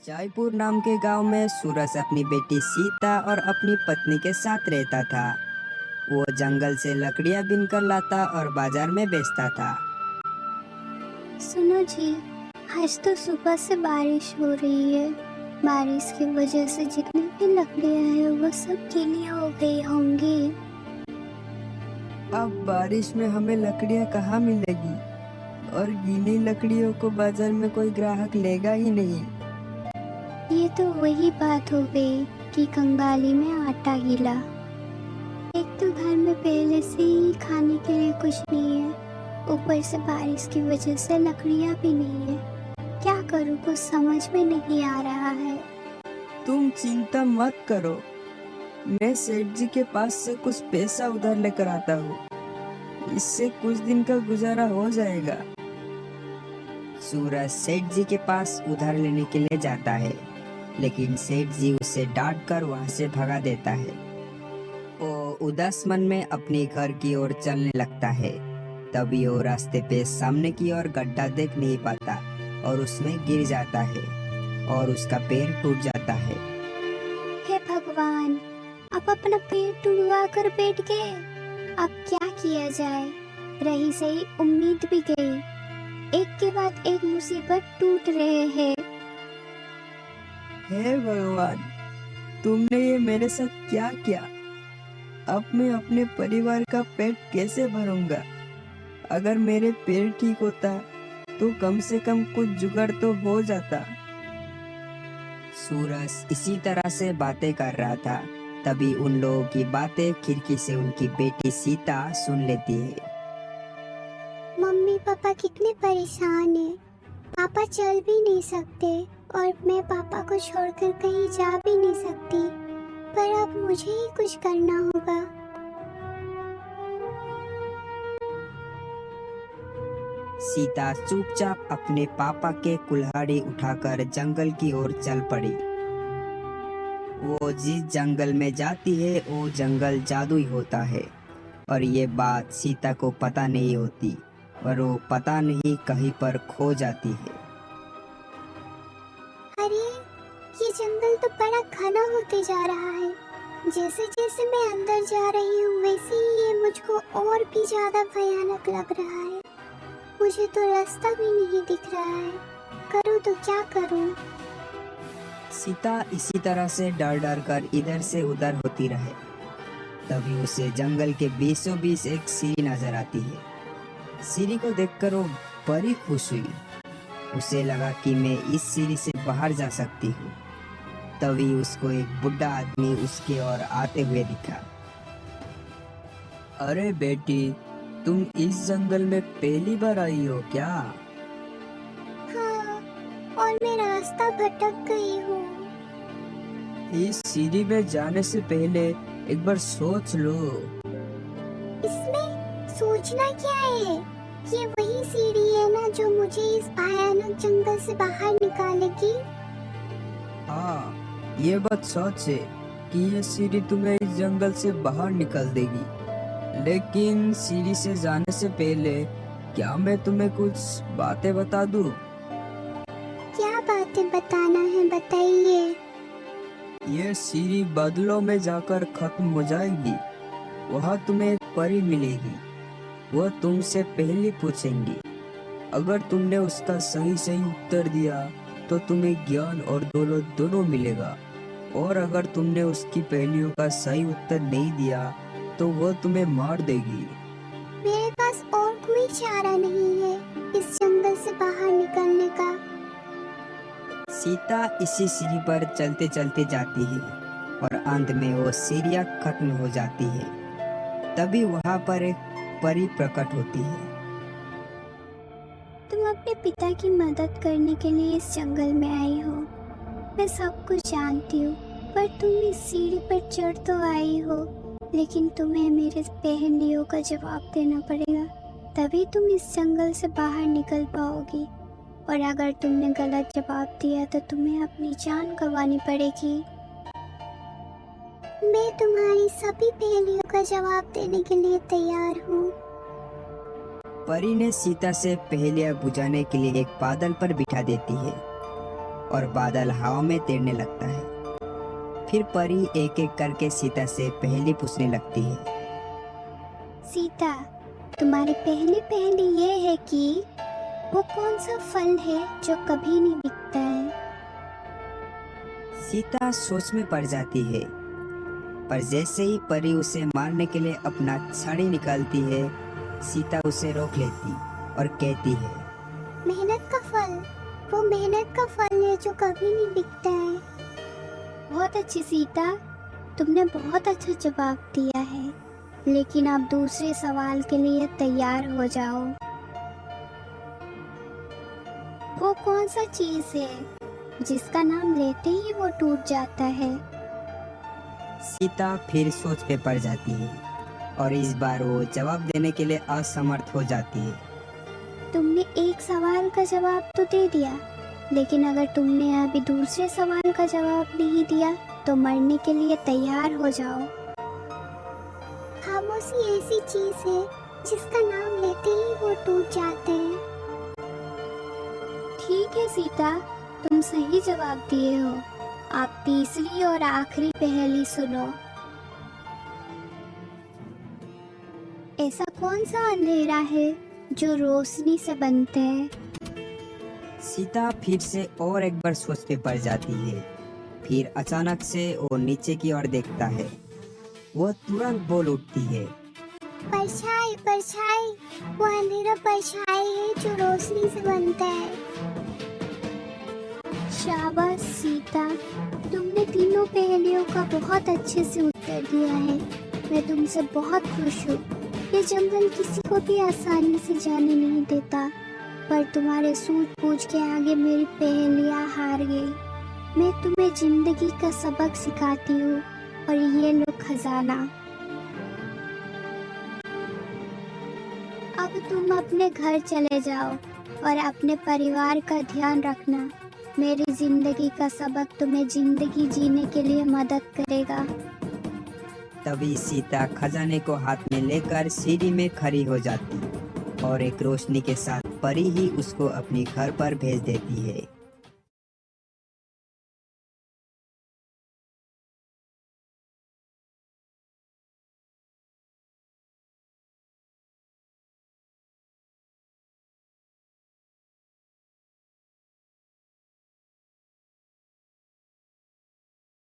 जयपुर नाम के गांव में सूरज अपनी बेटी सीता और अपनी पत्नी के साथ रहता था। वो जंगल से लकड़ियां बीनकर लाता और बाजार में बेचता था। सुनो जी, आज तो सुबह से बारिश हो रही है। बारिश की वजह से जितनी भी लकड़ियां हैं वो सब गीली हो गई होंगी। अब बारिश में हमें लकड़ियां कहाँ मिलेगी और गीली लकड़ियों को बाजार में कोई ग्राहक लेगा ही नहीं। ये तो वही बात हो गई कि कंगाली में आटा गीला। एक तो घर में पहले से ही खाने के लिए कुछ नहीं है, ऊपर से बारिश की वजह से लकड़ियां भी नहीं है। क्या करूं, कुछ समझ में नहीं आ रहा है। तुम चिंता मत करो, मैं सेठ जी के पास से कुछ पैसा उधार लेकर आता हूँ। इससे कुछ दिन का गुजारा हो जाएगा। सूरज सेठ जी के पास उधार लेने के लिए जाता है, लेकिन सेठ जी उसे डांट कर वहाँ से भगा देता है। वो उदास मन में अपने घर की ओर चलने लगता है। तभी वो रास्ते पे सामने की ओर गड्ढा देख नहीं पाता और उसमें गिर जाता है और उसका पैर टूट जाता है। हे भगवान, अब अपना पेट टूटवा कर बैठ गए। अब क्या किया जाए, रही सही उम्मीद भी गई। एक के बाद एक मुसीबत टूट रहे हैं। हे भगवान, तुमने ये मेरे साथ क्या किया? अब मैं अपने परिवार का पेट कैसे भरूंगा? अगर मेरे पैर ठीक होता तो कम से कम कुछ जुगाड़ तो हो जाता। सूरज इसी तरह से बातें कर रहा था। तभी उन लोगों की बातें खिड़की से उनकी बेटी सीता सुन लेती है। मम्मी पापा कितने परेशान हैं। पापा चल भी नहीं सकते और मैं पापा को छोड़कर कहीं जा भी नहीं सकती। पर अब मुझे ही कुछ करना होगा। सीता चुपचाप अपने पापा के कुल्हाड़ी उठाकर जंगल की ओर चल पड़ी। वो जिस जंगल में जाती है वो जंगल जादुई होता है और ये बात सीता को पता नहीं होती और वो पता नहीं कहीं पर खो जाती है। अरे, ये जंगल तो बड़ा घना होते जा रहा है। जैसे जैसे मैं अंदर जा रही हूँ वैसे ही ये मुझको और भी ज्यादा भयानक लग रहा है। मुझे तो रास्ता भी नहीं दिख रहा है। करूँ तो क्या करूँ? सीता इसी तरह से डर डर कर इधर से उधर होती रहे। तभी उसे जंगल के बीचों बीच एक सीढ़ी नजर आती है। सीढ़ी को देखकर वो बड़ी खुश हुई। उसे लगा कि मैं इस सीढ़ी से बाहर जा सकती हूँ। तभी उसको एक बुढ़ा आदमी उसके ओर आते हुए दिखा। अरे बेटी, तुम इस जंगल में पहली बार आई हो क्या? हाँ, और मैं रास्ता भटक गई हूँ। इस सीढ़ी में जाने से पहले एक बार सोच लो। इसमें सोचना क्या है? ये वही सीढ़ी है ना जो मुझे इस भयानक जंगल से बाहर निकालेगी? हाँ, ये बात सच है कि ये सीढ़ी तुम्हें इस जंगल से बाहर निकाल देगी। लेकिन सीढ़ी से जाने से पहले क्या मैं तुम्हें कुछ बातें बता दूं? क्या बातें बताना है, बताइए। ये सीढ़ी बादलों में जाकर खत्म हो जाएगी। वहाँ तुम्हें एक परी मिलेगी। वह तुमसे पहले पूछेंगी। अगर तुमने उसका सही सही उत्तर दिया तो तुम्हें ज्ञान और दौलत दोनों मिलेगा, और अगर तुमने उसकी पहेलियों का सही उत्तर नहीं दिया तो वह तुम्हें मार देगी। मेरे पास और कोई चारा नहीं है इस जंगल से बाहर निकलने का। सीता इसी सीढ़ी पर चलते चलते जाती है और अंत में वो सीढ़ियाँ खत्म हो जाती है। तभी वहाँ पर एक परी प्रकट होती है। तुम अपने पिता की मदद करने के लिए इस जंगल में आई हो, मैं सब कुछ जानती हूँ। पर तुम इस सीढ़ी पर चढ़ तो आई हो, लेकिन तुम्हें मेरे पहेलियों का जवाब देना पड़ेगा। तभी तुम इस जंगल से बाहर निकल पाओगी। और अगर तुमने गलत जवाब दिया तो तुम्हें अपनी जान गंवानी पड़ेगी। मैं तुम्हारी सभी पहेलियों का जवाब देने के लिए तैयार हूँ। परी ने सीता से पहेलियां बुझाने के लिए एक बादल पर बिठा देती है। और बादल हवा में तैरने लगता है। फिर परी एक एक करके सीता से पहेली पूछने लगती है। सीता, तुम्हारी पहली पहेली ये है कि वो कौन सा फल है जो कभी नहीं बिकता है? सीता सोच में पड़ जाती है, पर जैसे ही परी उसे मारने के लिए अपना छड़ी निकालती है, सीता उसे रोक लेती और कहती है, मेहनत का फल, वो मेहनत का फल है जो कभी नहीं बिकता है। बहुत अच्छी सीता, तुमने बहुत अच्छा जवाब दिया है, लेकिन अब दूसरे सवाल के लिए तैयार हो जाओ। वो कौन सा चीज है जिसका नाम लेते ही वो टूट जाता है? सीता फिर सोच में पड़ जाती है और इस बार वो जवाब देने के लिए असमर्थ हो जाती है। तुमने एक सवाल का जवाब तो दे दिया, लेकिन अगर तुमने अभी दूसरे सवाल का जवाब नहीं दिया तो मरने के लिए तैयार हो जाओ। खामोशी ऐसी चीज है जिसका नाम लेते ही वो टूट जाते हैं। ठीक है सीता, तुम सही जवाब दिए हो। आप तीसरी और आखिरी पहेली सुनो। ऐसा कौन सा अंधेरा है जो रोशनी से बनते हैं? सीता फिर से और एक बार सोच में पड़ जाती है। फिर अचानक से वो नीचे की ओर देखता है। वो तुरंत बोल उठती है, परछाई, परछाई, वो अंधेरा परछाई है जो रोशनी से बनता है। शाबाश सीता, तुमने तीनों पहेलियों का बहुत अच्छे से उत्तर दिया है। मैं तुमसे बहुत खुश हूँ। ये जंगल किसी को भी आसानी से जाने नहीं देता, पर तुम्हारे सूझबूझ के आगे मेरी पहेलियाँ हार गई। मैं तुम्हें जिंदगी का सबक सिखाती हूँ और ये लो खजाना। अब तुम अपने घर चले जाओ और अपने परिवार का ध्यान रखना। मेरी जिंदगी का सबक तुम्हें जिंदगी जीने के लिए मदद करेगा। तभी सीता खजाने को हाथ में लेकर सीढ़ी में खड़ी हो जाती और एक रोशनी के साथ परी ही उसको अपने घर पर भेज देती है।